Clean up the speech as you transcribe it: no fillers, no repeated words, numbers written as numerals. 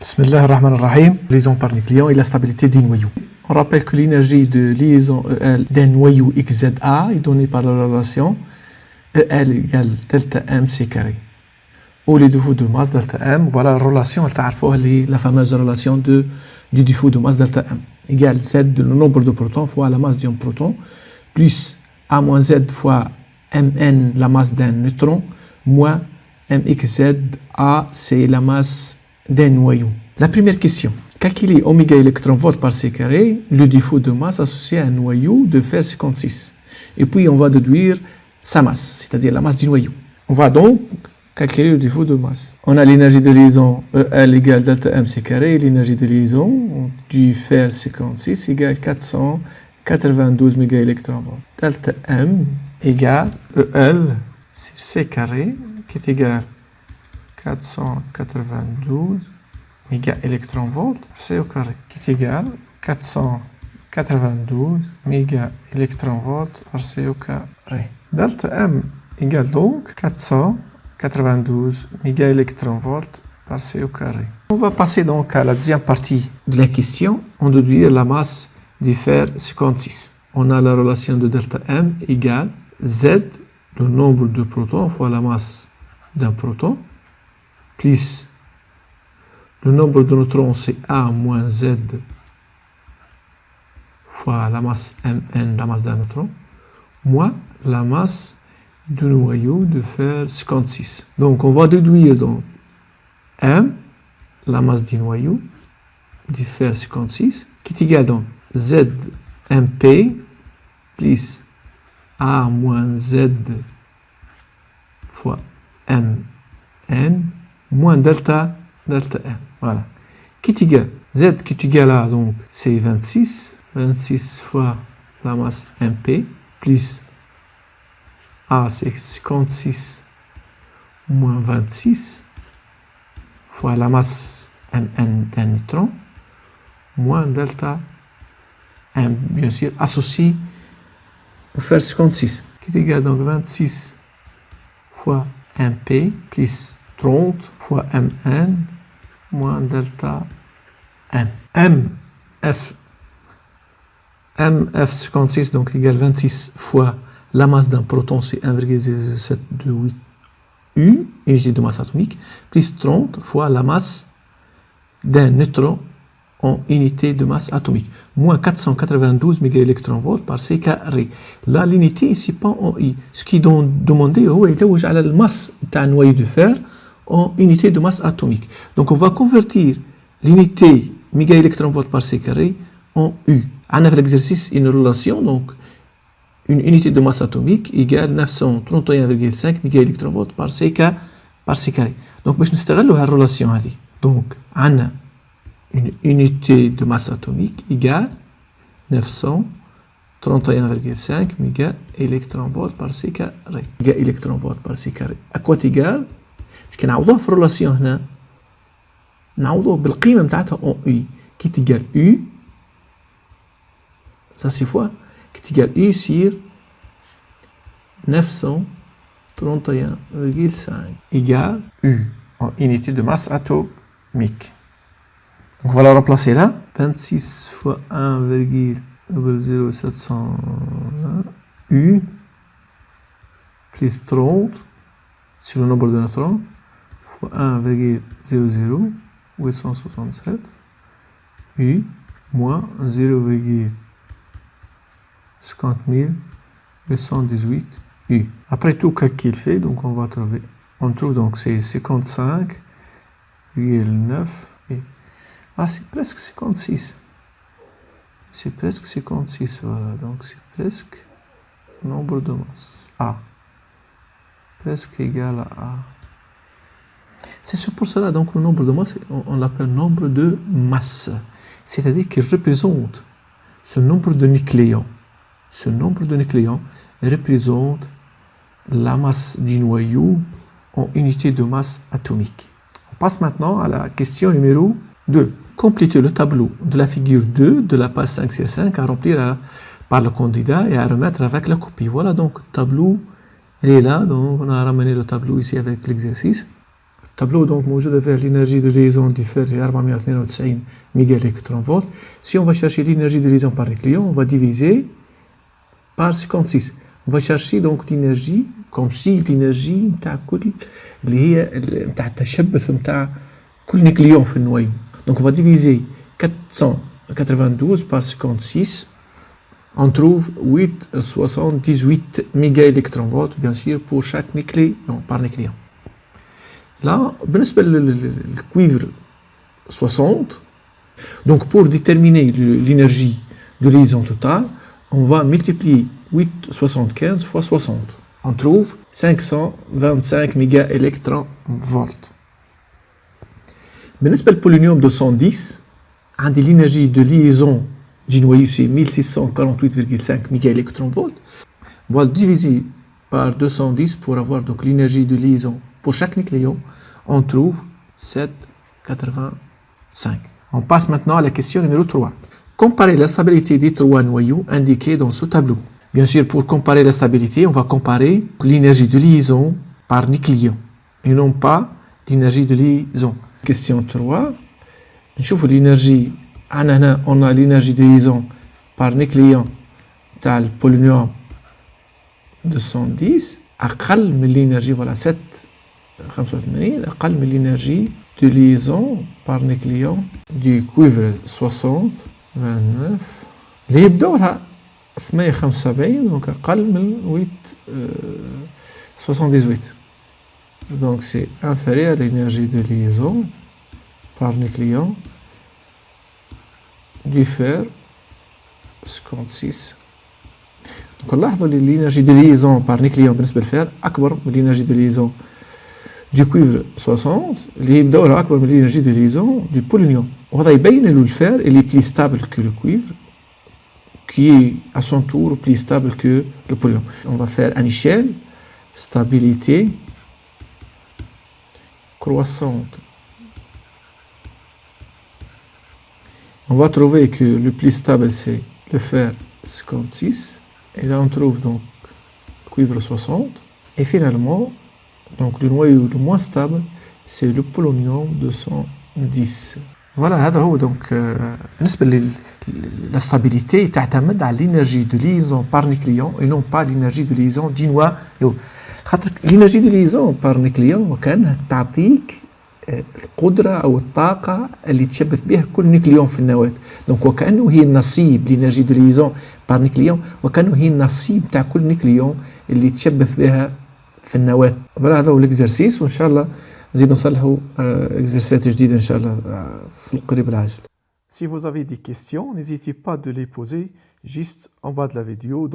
Bismillah ar-Rahman ar-Rahim. Liaison par nucléon et la stabilité d'un noyau. On rappelle que l'énergie de liaison EL d'un noyau XZA est donnée par la relation EL égale delta M C carré. Ou les défauts de masse delta M, voilà la relation, la fameuse relation du défaut de masse delta M. Égale Z, le nombre de protons fois la masse d'un proton, plus A moins Z fois Mn, la masse d'un neutron, moins MXZ, A, c'est la masse d'un noyau. La première question. Calculer oméga électron-volt par C carré, le défaut de masse associé à un noyau de fer 56. Et puis on va déduire sa masse, c'est-à-dire la masse du noyau. On va donc calculer le défaut de masse. On a l'énergie de liaison EL égale delta M C carré, et l'énergie de liaison du fer 56 égale 492 mégaélectron-volt. Delta M égale EL sur C carré, qui est égal 492 mégaélectron-volts par C au carré, qui est égal 492 mégaélectron-volts par C au carré. Delta M égale donc 492 mégaélectron-volts par C au carré. On va passer donc à la deuxième partie de la question. On déduire la masse du fer 56. On a la relation de delta M égale Z, le nombre de protons fois la masse d'un proton, plus le nombre de neutrons, c'est A moins Z fois la masse Mn, la masse d'un neutron, moins la masse du noyau de fer 56. Donc on va déduire donc M, la masse du noyau du fer 56, qui est égal donc Z MP plus A moins Z fois Mn moins delta M. Voilà. Qui est égal Z qui est égal à, donc, c'est 26. 26 fois la masse MP plus A, c'est 56 moins 26 fois la masse Mn d'un neutron moins delta M, bien sûr, associé au fer 56. Qui est égal donc 26 fois MP plus 30 fois Mn moins delta M. MF56 donc égale 26 fois la masse d'un proton, c'est 1,0728 U, unité de masse atomique, plus 30 fois la masse d'un neutron en unité de masse atomique, moins 492 mégaélectron-volts par C carré. Là, l'unité ici pas en I. Ce qui est demandé, c'est la masse d'un noyau de fer en unité de masse atomique. Donc on va convertir l'unité mégaélectron-volt par C carré en U. On a fait l'exercice une relation, donc une unité de masse atomique égale 931,5 mégaélectron-volt par C carré. Donc باش نستغلوا هذه الرelation هذه. Donc on a une unité de masse atomique égale 931,5 mégaélectron-volt par C carré. Mégaélectron-volt par C carré. À quoi égal؟ باش كنعوضوها في الرولاسيون هنا نعوضوه بالقيمه نتاعتها اون اي كي تيجال U ça c'est fois qui est égal U sur 931,5 égale U en unité de masse atomique. Donc on va la remplacer là. 26 fois 1,0720 U plus 30 sur le nombre de neutrons fois 1,00867 U moins 0,50818 U. Après tout calcul fait, donc on trouve donc c'est 55,9 U. Ah, c'est presque 56. C'est presque 56, voilà. Donc c'est presque nombre de masse A. Presque égal à A. C'est pour cela, donc le nombre de masse, on l'appelle nombre de masse. C'est-à-dire qu'il représente ce nombre de nucléons. Ce nombre de nucléons représente la masse du noyau en unité de masse atomique. On passe maintenant à la question numéro 2. Complétez le tableau de la figure 2 de la page 5 sur 5 à remplir par le candidat et à remettre avec la copie. Voilà donc le tableau, il est là, donc on a ramené le tableau ici avec l'exercice. tableau donc موجودة فيه l'énergie de liaison diffère 492 méga électron volt. Si on va chercher l'énergie de liaison par nucléon, on va diviser par 56. On va chercher donc l'énergie comme si l'énergie نتاع كل اللي هي نتاع التشبث نتاع كل نيكليون في النويو. Donc on va diviser 492 par 56. On trouve 878 mégaélectronvolts, bien sûr, pour chaque nucléon, par nucléon. Là, بالنسبة للcuivre 60, donc pour déterminer l'énergie de liaison totale, on va multiplier 875 fois 60. On trouve 525 mégaélectronvolts. بالنسبة للبولونيوم 210, عندي l'énergie de liaison du noyau c'est 1648,5 mégaélectronvolts. On va le diviser par 210 pour avoir donc l'énergie de liaison pour chaque nucléon. On trouve 7,85. On passe maintenant à la question numéro 3. Comparer la stabilité des trois noyaux indiqués dans ce tableau. Bien sûr, pour comparer la stabilité, on va comparer l'énergie de liaison par nucléon et non pas l'énergie de liaison. Question 3. نشوف l'énergie. On a l'énergie de liaison par nucléon تاع البولونيوم 210 أقل من l'énergie voilà 7,85 أقل من l'énergie de liaison par nucléon du cuivre 60 29 اللي يبداو لها 8,75 donc أقل من 8,78 donc c'est inférieur à l'énergie de liaison par nucléon du fer 56. Donc نلاحظوا l'énergie de liaison par nucléon بالنسبة للفير أكبر من l'énergie de liaison du cuivre 60 اللي يبداو لها أكبر من l'énergie de liaison du polonium. وهذا يبين إنه الفير اللي plus stable que le cuivre qui est à son tour plus stable que le polonium. On va faire une échelle stabilité croissante. On va trouver que le plus stable c'est le fer 56 et là on trouve donc le cuivre 60 et finalement donc le noyau le moins stable c'est le polonium 210. Voilà هذا هو donc بالنسبة la stabilité تعتمد على l'énergie de liaison par nucléon et non pas l'énergie de liaison du noyau. خاطر l'énergie de liaison par nucléon وكأنها تعطيك القدرة أو الطاقة اللي تشبث بها كل نيكليون في النواة. دونك وكأنه هي النصيب لينرجي دو ليزون بار نيكليون وكأنه هي النصيب تاع كل نيكليون اللي تشبث بها في النواة. فوالا هذا هو الاكزرسيس وإن شاء الله نزيد نصلحوا اكزرسيسات جديدة إن شاء الله في القريب العاجل. Si vous avez des questions, n'hésitez pas de les poser juste en bas de la vidéo.